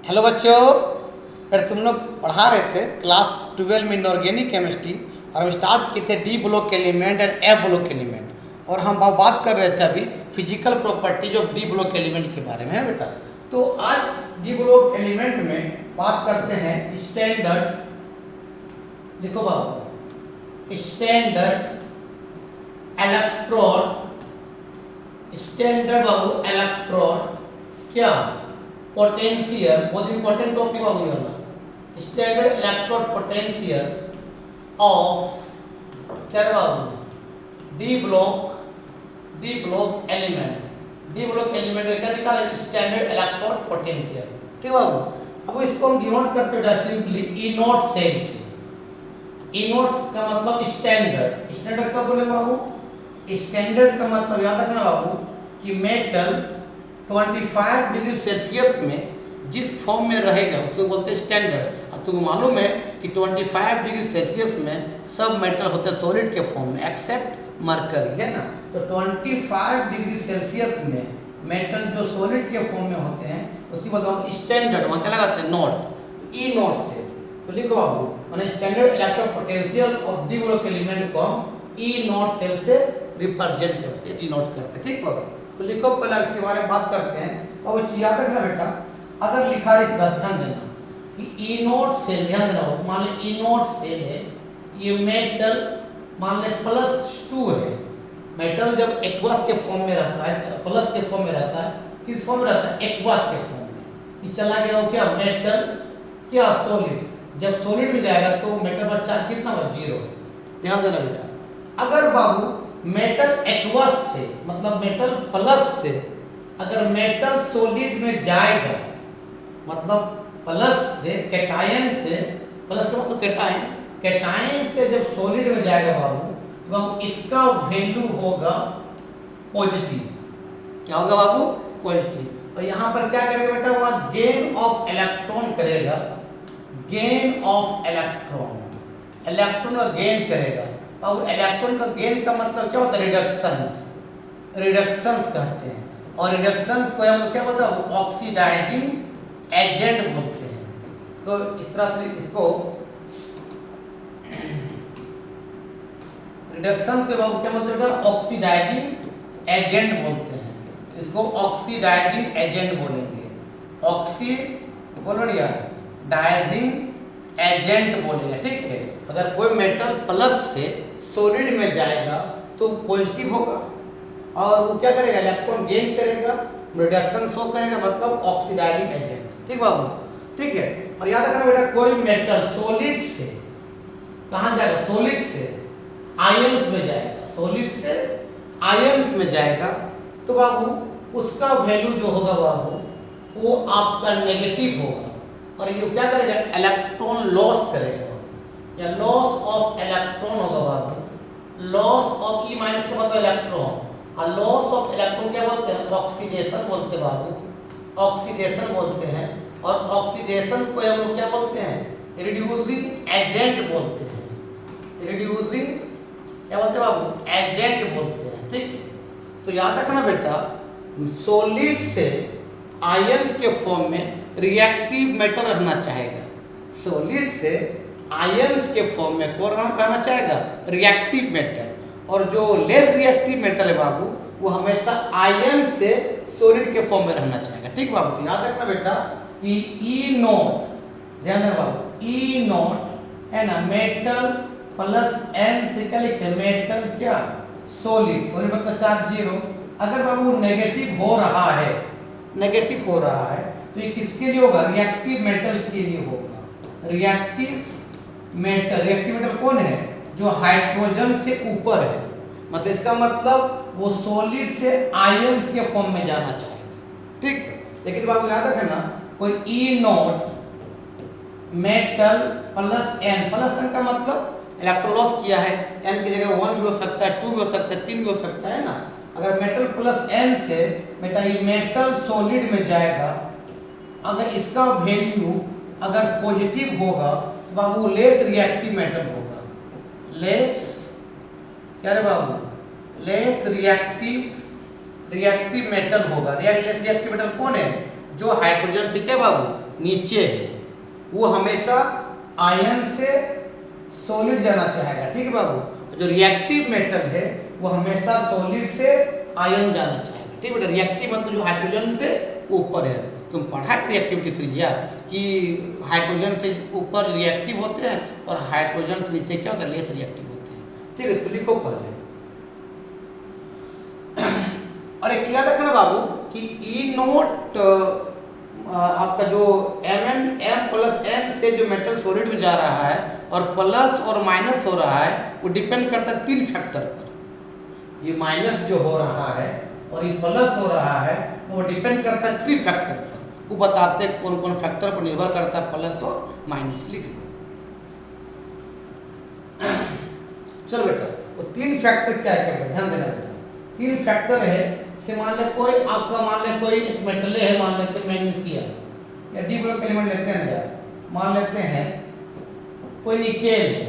Hello बच्चों, फिर तुम लोग पढ़ा रहे थे क्लास 12 में इनऑर्गेनिक केमिस्ट्री और हम स्टार्ट किए थे D block element and F block element और हम बात कर रहे थे अभी physical properties of D block element के बारे में है बेटा। तो आज डी ब्लॉक एलिमेंट में बात करते हैं स्टैंडर्ड, लिखो बाबू, स्टैंडर्ड इलेक्ट्रोड, स्टैंडर्ड बाबू इलेक्ट्रोड क्या पोटेंशियल, बहुत इंपॉर्टेंट टॉपिक बाबू वाला, स्टैंडर्ड इलेक्ट्रोड पोटेंशियल ऑफ क्या बाबू d block element, d block element क्या निकाला स्टैंडर्ड इलेक्ट्रोड पोटेंशियल। ठीक बाबू, अब इसको हम डिनोट करते हैं सिंपली ई नॉट सेल से। ई नॉट का मतलब स्टैंडर्ड, स्टैंडर्ड क्या बोले बाबू, स्टैंडर्ड का मतलब याद रखना बाबू कि मेटल 25 डिग्री सेल्सियस में जिस फॉर्म में रहेगा उसको बोलते हैं स्टैंडर्ड। अब तुमको मालूम है कि 25 डिग्री सेल्सियस में सब मेटल होते हैं सॉलिड के फॉर्म में एक्सेप्ट मरकरी, है ना। तो 25 डिग्री सेल्सियस में मेटल जो सॉलिड के फॉर्म में होते हैं उसकी बोलते हैं स्टैंडर्ड, वहाँ क्या लगाते हैं नॉट, ई नॉट से। तो लिखो बाबू, मैंने standard electrode potential of D block element को ई नॉट सेल से रिप्रेजेंट करते हैं, डिनोट करते हैं। ठीक बाबू, तो लिखो पहले इसके बारे में बात करते हैं। और वो याद रखना बेटा, अगर लिखा है इस बात ध्यान देना कि ई नॉट सेल, ध्यान देना, मान ले ई नॉट सेल है, ये मेटल मान ले +2 है। मेटल जब एक्वस के फॉर्म में रहता है, प्लस के फॉर्म में रहता है, किस फॉर्म में रहता है, एक्वस के फॉर्म में। ये चला गया वो क्या मेटल क्या सॉलिड, जब सॉलिड में जाएगा तो मेटल पर चार्ज कितना होगा, 0। ध्यान देना बेटा, अगर बाबू मेटल एक्वस से मतलब मेटल प्लस से अगर मेटल सॉलिड में जाएगा, मतलब प्लस से कैटायन से, प्लस का मतलब कैटायन, कैटायन से जब सॉलिड में जाएगा बाबू तो इसका वैल्यू होगा पॉजिटिव। क्या होगा बाबू, पॉजिटिव। और यहाँ पर क्या करेगा बेटा, वहाँ गेन ऑफ इलेक्ट्रॉन करेगा, गेन ऑफ इलेक्ट्रॉन, इलेक्ट्रॉन का गेन करेगा। अब इलेक्ट्रॉन का गेन का मतलब क्या होता है, रिडक्शंस, रिडक्शंस कहते हैं। और रिडक्शंस को हम क्या बोलते हैं, ऑक्सीडाइजिंग एजेंट बोलते हैं। इसको इस तरह से, इसको रिडक्शंस के बाबू क्या बोलते हैं बेटा, ऑक्सीडाइजिंग एजेंट बोलते हैं। इसको ऑक्सीडाइजिंग एजेंट बोलेंगे, ऑक्सी बोलो ना यार, डाइजिंग एजेंट बोलेंगे। ठीक है, अगर कोई मेटल प्लस से सॉलिड में जाएगा तो पॉजिटिव होगा और वो क्या करेगा, इलेक्ट्रॉन गेन करेगा, रिडक्शन शो करेगा, मतलब ऑक्सीडाइजिंग एजेंट। ठीक बाबू, ठीक है। और याद रखना बेटा, कोई मेटल सॉलिड से कहाँ जाएगा, सॉलिड से आयंस में जाएगा, सॉलिड से आयंस में जाएगा तो बाबू उसका वैल्यू जो होगा बाबू वो आपका नेगेटिव होगा और ये क्या करेगा, इलेक्ट्रॉन लॉस करेगा या लॉस ऑफ इलेक्ट्रॉन होगा बाबू। लॉस ऑफ ई माइनस का मतलब इलेक्ट्रॉन, और लॉस ऑफ इलेक्ट्रॉन क्या बोलते हैं, ऑक्सीडेशन बोलते हैं बाबू, ऑक्सीडेशन बोलते हैं। और ऑक्सीडेशन को हम लोग क्या बोलते हैं, रिड्यूसिंग एजेंट बोलते हैं, रिड्यूसिंग क्या बोलते हैं बाबू, एजेंट बोलते हैं। ठीक, तो याद रखना बेटा, सॉलिड से आयंस के फॉर्म में रिएक्टिव मेटल रहना चाहेगा, सॉलिड से आयंस के फॉर्म में कौन रहना चाहेगा, रिएक्टिव मेटल। और जो लेस रिएक्टिव मेटल है बाबू वो हमेशा आयन से सॉलिड के फॉर्म में रहना चाहेगा। ठीक बाबू, तो याद रखना बेटा कि ई नॉट, ध्यान देना बाबू, ई नॉट है ना, मेटल प्लस एन से क्या लिखते हैं, मेटल क्या सॉलिड, सॉलिड मतलब चार्ज 0। अगर बाबू नेगेटिव हो रहा है, नेगेटिव हो रहा है तो ये किसके लिए होगा, रिएक्टिव मेटल के लिए होगा। रिएक्टिव मेटल, रिएक्टिव मेटल कौन है, जो हाइड्रोजन से ऊपर है, मतलब इसका मतलब वो सॉलिड से आयंस के फॉर्म में जाना चाहेगा। ठीक, लेकिन बाबू याद रखना, कोई E naught metal plus n, plus n का मतलब इलेक्ट्रॉन लॉस किया है, एन की जगह 1 भी हो सकता है, 2 भी हो सकता है, 3 भी हो सकता है ना। अगर मेटल प्लस एन से बेटा ये मेटल सॉलिड में जाएगा, अगर इसका वैल्यू अगर पॉजिटिव होगा तो बाबू लेस रिएक्टिव मेटल होगा, लेस क्या रे बाबू, लेस रिएक्टिव मेटल होगा। लेस रिएक्टिव मेटल कौन है, जो हाइड्रोजन से क्या बाबू नीचे है वो हमेशा आयन से सॉलिड जाना चाहेगा, ठीक है बाबू। जो रिएक्टिव मेटल है वो हमेशा सॉलिड से आयन जाना चाहेगा, ठीक है बेटा। रिएक्टिव मतलब जो हाइड्रोजन से ऊपर है, तुम पढ़ा है रिएक्टिविटी सीरीज यार कि हाइड्रोजन से ऊपर रिएक्टिव होते हैं और हाइड्रोजन से नीचे क्या होता है, लेस रिएक्टिव होते हैं, ठीक है। इसको लिखो पहले। और एक याद रखना बाबू कि ई नोट आपका जो एम प्लस एन से जो मेटल सॉलिड में जा रहा है और प्लस और माइनस हो रहा है वो डिपेंड करता है 3 फैक्टर पर। ये माइनस जो हो रहा है और ये प्लस हो रहा है वो डिपेंड करता है 3 फैक्टर पर। वो बताते हैं कौन कौन फैक्टर पर निर्भर करता है प्लस और माइनस। लिख लो। चलो बेटा वो 3 फैक्टर क्या क्या है ध्यान देना बेटा। 3 फैक्टर है से मान ले कोई आपका मान ले कोई एक मेटल है, मान लेते हैं मैग्नीशियम या डी ब्लॉक एलिमेंट लेते हैं यार, मान लेते हैं कोई निकेल है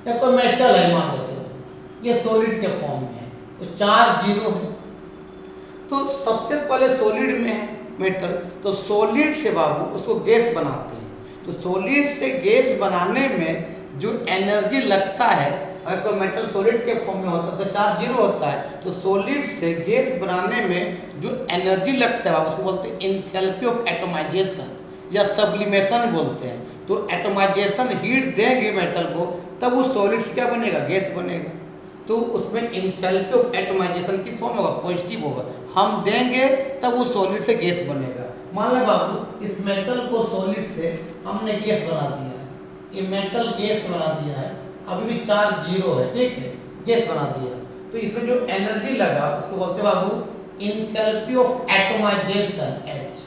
या कोई मेटल है, मान लेते हैं ये सॉलिड के फॉर्म में है तो 4 जीरो है। तो सबसे पहले सॉलिड में है मेटल, तो सॉलिड से बाबू उसको गैस बनाते हैं। तो सॉलिड से गैस बनाने में जो एनर्जी लगता है, अगर कोई मेटल सॉलिड के फॉर्म में होता है उसका 4 जीरो होता है, तो सॉलिड से गैस बनाने में जो एनर्जी लगता है उसको बोलते हैं एंथैल्पी ऑफ एटमाइजेशन या सब्लिमेशन बोलते हैं। तो एटमाइजेशन हीट देंगे मेटल को तब वो सॉलिड से क्या बनेगा, गैस बनेगा। तो उसमें एंथैल्पी ऑफ एटमाइजेशन किस फॉर्म होगा, पॉजिटिव होगा। हम देंगे तब वो सॉलिड से गैस बनेगा। मान लो बाबू इस मेटल को सॉलिड से हमने गैस बना दिया है, ये मेटल गैस बना दिया है, अभी भी 4 जीरो है, ठीक है, गैस बना दिया। तो इसमें जो एनर्जी लगा उसको बोलते हैं बाबू एंथैल्पी ऑफ एटमाइजेशन H।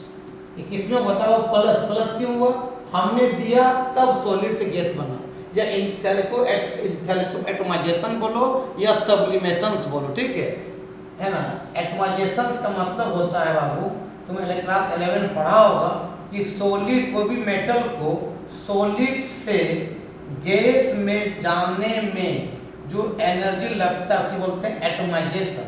ये किसमें बताओ, प्लस। प्लस क्यों हुआ, हमने दिया तब सॉलिड से गैस बना। या एंथैल्पी एटमाइजेशन बोलो या सब्लिमेशंस बोलो, ठीक है ना। एटमाइजेशन का मतलब होता है बाबू, तुमने क्लास 11 पढ़ा होगा कि सॉलिड को भी मेटल को सॉलिड से गैस में जाने में जो एनर्जी लगता है उसे बोलते हैं एटमाइजेशन,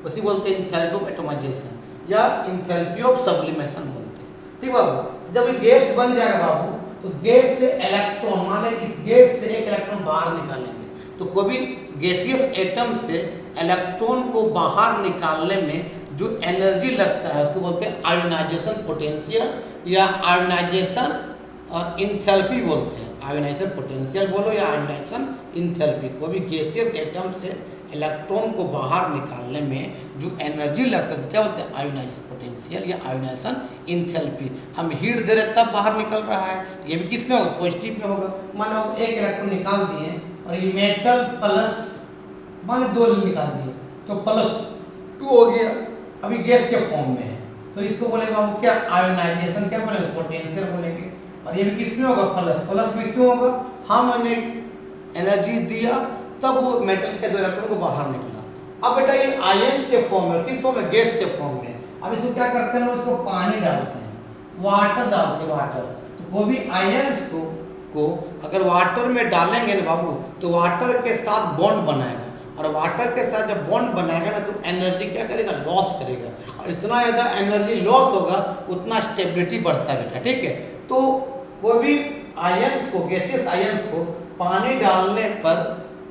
उसी बोलते हैं एंथैल्पी ऑफ एटमाइजेशन या एंथैल्पी ऑफ सब्लिमेशन बोलते हैं, ठीक बाबू। जब ये गैस बन जाएगा बाबू तो गैस से इलेक्ट्रॉन, मान लें इस गैस से एक इलेक्ट्रॉन बाहर निकालेंगे, तो कोई भी गैसियस एटम से इलेक्ट्रॉन को बाहर निकालने में जो एनर्जी लगता है उसको बोलते हैं आयोनाइजेशन पोटेंशियल या आयोनाइजेशन एंथैल्पी बोलते हैं। आयोनाइजेशन पोटेंशियल बोलो या आयोनाइजेशन एंथैल्पी। कोई भी गैसियस एटम से इलेक्ट्रॉन को बाहर निकालने में जो एनर्जी लगता है क्या बोलते हैं, आयोनाइजेशन पोटेंशियल या आयोनाइजेशन एंथैल्पी। हम हीट दे रहे तब बाहर निकल रहा है, ये भी किस में होगा, पॉजिटिव में होगा। मानो एक इलेक्ट्रॉन निकाल दिए और ये मेटल प्लस मान 2 निकाल दिए तो +2 हो गया, अभी गैस के फॉर्म में है, तो इसको बोलेगा बाबू क्या, आयोनाइजेशन क्या बोलेंगे, पोटेंशियल बोलेंगे। और ये भी किस में होगा, प्लस। प्लस में क्यों होगा, हमने एनर्जी दिया तब वो मेटल के 2 इलेक्ट्रॉन को बाहर निकला। अब बेटा ये आयंस के फॉर्म में, किस फॉर्म में, गैस के फॉर्म में। अब इसको क्या करते हैं, इसको पानी डालते हैं, वाटर डालते हैं, वाटर। तो वो भी आयंस को अगर वाटर में डालेंगे ना बाबू तो वाटर के साथ बॉन्ड बनाएगा, और वाटर के साथ जब बॉन्ड बनाएगा ना तो एनर्जी क्या करेगा, लॉस करेगा। और इतना ज़्यादा एनर्जी लॉस होगा उतना स्टेबिलिटी बढ़ता है बेटा, ठीक है। तो वो भी आयंस को, गैसियस आयंस को पानी डालने पर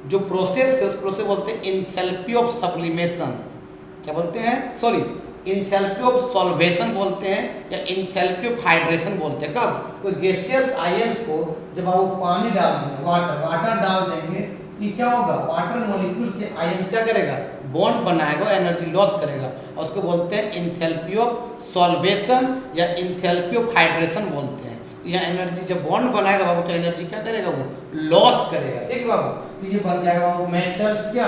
जो प्रोसेस है उस प्रोसेस बोलते हैं एंथैल्पी ऑफ सब्लिमेशन, क्या बोलते हैं, सॉरी एंथैल्पी ऑफ सॉल्वेशन बोलते हैं या एंथैल्पी ऑफ हाइड्रेशन बोलते हैं। कब, कोई गैसियस आयंस को जब आप पानी डाल देंगे, वाटर डाल देंगे, ये क्या होगा, वाटर मॉलिक्यूल से आयंस क्या करेगा, बॉन्ड बनाएगा, एनर्जी लॉस करेगा, और उसको बोलते हैं एंथैल्पी ऑफ सॉल्वेशन या एंथैल्पी ऑफ हाइड्रेशन बोलते हैं। तो यहाँ एनर्जी जब बॉन्ड बनाएगा बाबू तो एनर्जी क्या करेगा, वो लॉस करेगा, ठीक है बाबू। तो ये बन जाएगा बाबू मेटल्स क्या,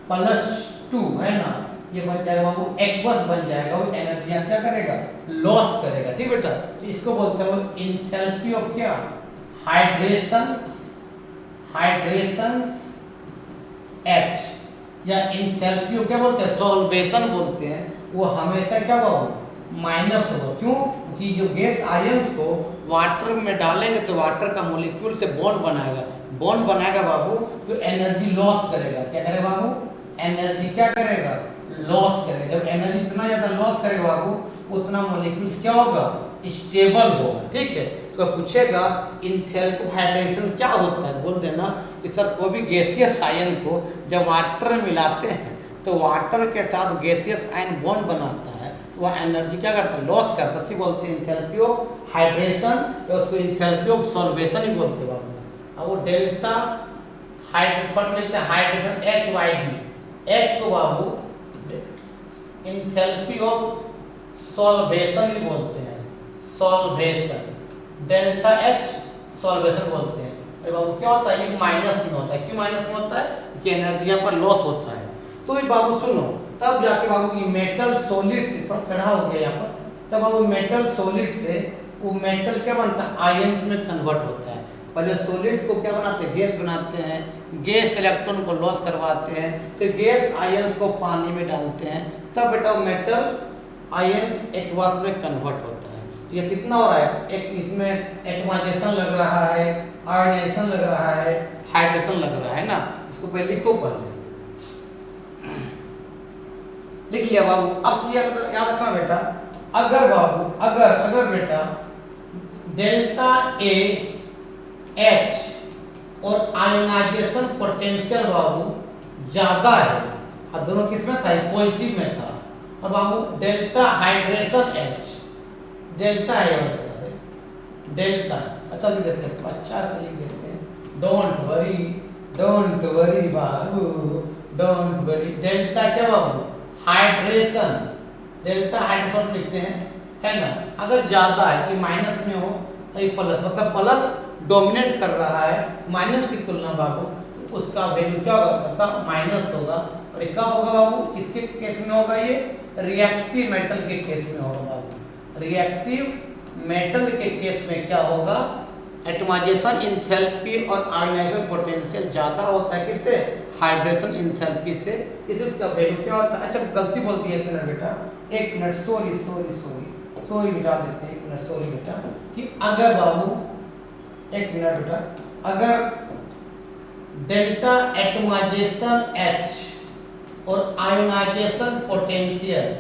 +2 है ना, ये बन जाएगा बाबू एक्वस बन जाएगा, वो एनर्जी यहाँ क्या करेगा, लॉस करेगा, ठीक बेटा। तो इसको बोलते हैं एंथैल्पी ऑफ क्या, हाइड्रेशंस H या एंथैल्पी क्या बोलते हैं, सॉल्वेशन बोलते हैं। वो हमेशा क्या होगा, माइनस होगा। क्यों, कि जो गैस आयंस को वाटर में डालेंगे तो वाटर का मॉलिक्यूल से बॉन्ड बनाएगा बाबू, तो एनर्जी लॉस करेगा। क्या करेगा बाबू, एनर्जी क्या करेगा, लॉस करेगा। जब एनर्जी इतना ज़्यादा लॉस करेगा बाबू उतना मॉलिक्यूल्स क्या होगा, स्टेबल होगा, ठीक है। तो पूछेगा इंथैल्पी ऑफ हाइड्रेशन क्या होता है, बोल देना कि सर कोई भी गैसियस आयन को जब वाटर में मिलाते हैं तो वाटर के साथ गैसियस आयन बॉन्ड बनाता है, तो वह एनर्जी क्या करता है, लॉस करता है। इसी बोलते हैं इंथैल्पी ऑफ हाइड्रेशन, या उसको इंथैल्पी ऑफ सॉल्वेशन ही बोलते हैं बाबू। अब वो डेल्टा हाइड्रेशन लिखते हैं हाइड्रेशन HYD, H को बाबू इंथैल्पी ऑफ सॉल्वेशन ही बोलते हैं, सॉल्वेशन, डेल्टा H सॉल्वेशन बोलते हैं। अरे बाबू क्या होता है, ये माइनस में होता है। क्यों माइनस में होता है, कि एनर्जी यहाँ पर लॉस होता है। तो ये बाबू सुनो, तब जाके बाबू ये मेटल सॉलिड से थोड़ा खड़ा हो गया यहाँ पर, तब बाबू मेटल सॉलिड से वो मेटल क्या बनता है, आयंस में कन्वर्ट होता है। पहले सॉलिड को क्या बनाते हैं, गैस बनाते हैं, गैस इलेक्ट्रॉन को लॉस करवाते हैं, फिर गैस आयंस को पानी में डालते हैं, तब बेटा मेटल आयंस एक्वस में कन्वर्ट होता है। तो ये कितना हो रहा है, एक इसमें एटमाइजेशन लग रहा है, आयनाइजेशन लग रहा है, हाइड्रेशन लग रहा है ना। इसको पहले लिखो, पहले लिख लिया बाबू। अब चीज याद रखना बेटा, अगर बाबू अगर बेटा डेल्टा ए एच और आयनाइजेशन पोटेंशियल बाबू ज्यादा है, और दोनों किस में था, पॉजिटिव में था, और बाबू डेल्टा हाइड्रेशन H, डेल्टा है वैसे डेल्टा, अच्छा लिख देते हैं इसको, अच्छा से लिख देते हैं, don't worry Babu, don't worry. Delta क्या बाबू, हाइड्रेशन, डेल्टा हाइड्रेशन लिखते हैं, है ना। अगर ज्यादा है, ये माइनस में हो, ये प्लस, मतलब प्लस डोमिनेट कर रहा है माइनस की तुलना बाबू, तो उसका वैल्यू क्या होगा, माइनस होगा। और ये कब होगा बाबू, किसके केस में होगा, ये रिएक्टिव मेटल के केस में होगा बाबू। रिएक्टिव मेटल के केस में क्या होगा, एटमाइजेशन इंथैल्पी और आयनाइजेशन पोटेंशियल ज्यादा होता है, किससे, हाइड्रेशन इंथैल्पी से, इसे उसका वैल्यू क्या होता है। अच्छा गलती बोलती है, एक मिनट बेटा, एक मिनट, सॉरी मिटा देते हैं, एक मिनट, सॉरी बेटा, कि अगर बाबू एक मिनट बेटा, अगर डेल्टा एटमाइजेशन H और आयनाइजेशन पोटेंशियल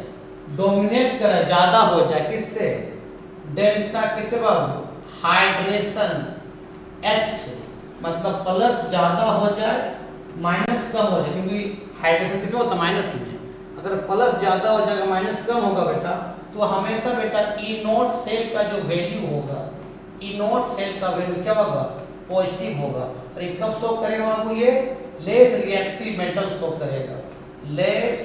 डोमिनेट करे, ज्यादा हो जाए, किससे, डेल्टा किससे बाबू, हाइड्रेशन H से, मतलब प्लस ज्यादा हो जाए माइनस कम हो जाए, क्योंकि हाइड्रेशन किसमें होता है, माइनस में। अगर प्लस ज्यादा हो जाएगा माइनस कम होगा बेटा, तो हमेशा बेटा ई नॉट सेल का जो वैल्यू होगा, ई नॉट सेल का वैल्यू क्या होगा, पॉजिटिव होगा। और ये कब शो करेगा बाबू, ये लेस रिएक्टिव मेटल शो करेगा, लेस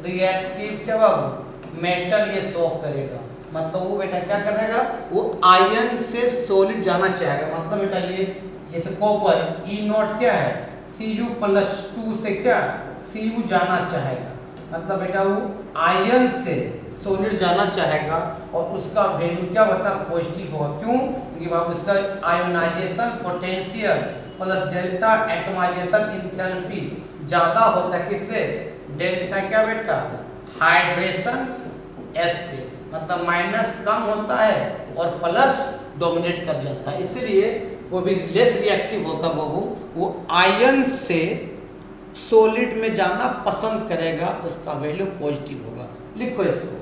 रिएक्टिव क्या बाबू मेटल ये शो करेगा। मतलब वो बेटा क्या करेगा, वो आयन से सॉलिड जाना चाहेगा। मतलब बेटा ये जैसे कॉपर ई नॉट क्या है, Cu+2 से क्या Cu जाना चाहेगा, मतलब बेटा वो आयन से सॉलिड जाना चाहेगा, और उसका वैल्यू क्या होता है, पॉजिटिव होगा। क्यों, क्योंकि बाबू इसका ionization potential plus delta atomization enthalpy ज्यादा होता है, किससे, डेल्टा क्या बेटा, हाइड्रेशन S से, मतलब माइनस कम होता है और प्लस डोमिनेट कर जाता है, इसलिए वो भी लेस रिएक्टिव होगा बाबू, वो आयन से सॉलिड में जाना पसंद करेगा, उसका वैल्यू पॉजिटिव होगा। लिखो इसको,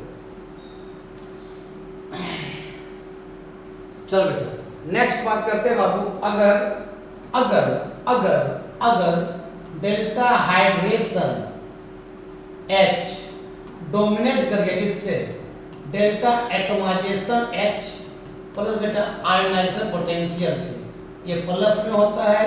चल बेटा नेक्स्ट बात करते हैं बाबू। अगर डेल्टा हाइड्रेशन H डोमिनेट कर गया, किससे, डेल्टा एटमाइजेशन H प्लस बेटा आयनाइजेशन पोटेंशियल से, ये प्लस में होता है,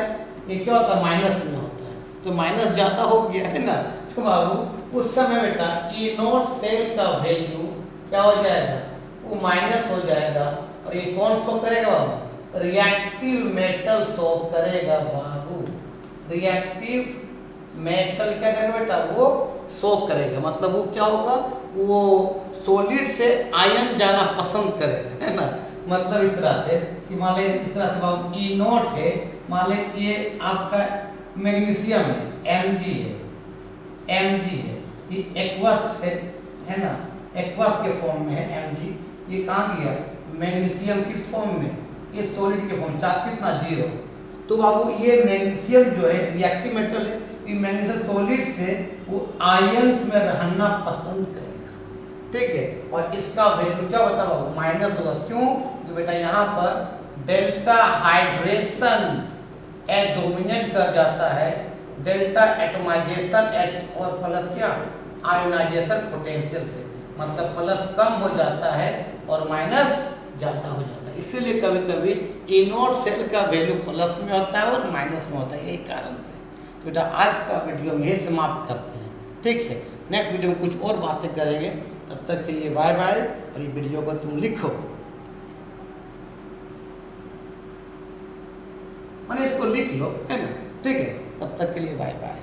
ये क्या होता है, माइनस में होता है। तो माइनस ज्यादा हो गया है ना, तो बाबू उस समय बेटा ई नॉट सेल का वैल्यू क्या हो जाएगा, वो माइनस हो जाएगा। और ये कौन शो करेगा बाबू, रिएक्टिव मेटल शो करेगा बाबू। रिएक्टिव मेटल क्या करेगा बेटा, वो शो करेगा। मतलब वो क्या होगा, वो सॉलिड से आयन जाना पसंद करेगा, है ना। मतलब इस तरह से कि मान ले, इस तरह से बाबू ई नॉट है, मान ले ये आपका मैग्नीशियम है, Mg है, ये एक्वस है ना, एक्वस के फॉर्म में है Mg। ये कहाँ गया, मैग्नीशियम किस फॉर्म में, ये सॉलिड के फॉर्म, चार्ज कितना 0। तो बाबू ये मैग्नीशियम जो है रिएक्टिव मेटल है, ये मैग्नीशियम सॉलिड से वो आयंस में रहना पसंद करेगा। ठीक है, और इसका वैल्यू क्या होता है, माइनस होगा। क्यों? क्योंकि बेटा यहाँ पर डेल्टा हाइड्रेशन H डोमिनेट कर जाता है डेल्टा एटमाइजेशन H और प्लस क्या आयोनाइजेशन पोटेंशियल से, मतलब प्लस कम हो जाता है और माइनस ज़्यादा हो जाता है। इसीलिए कभी कभी एनोड सेल का वैल्यू प्लस में होता है और माइनस में होता है, यही कारण से। तो बेटा आज का वीडियो में ही समाप्त करते हैं, ठीक है। नेक्स्ट वीडियो में कुछ और बातें करेंगे, तब तक के लिए बाय बाय। और ये वीडियो को तुम लिखो, मैंने इसको लिख लो, है ना, ठीक है। तब तक के लिए बाय बाय।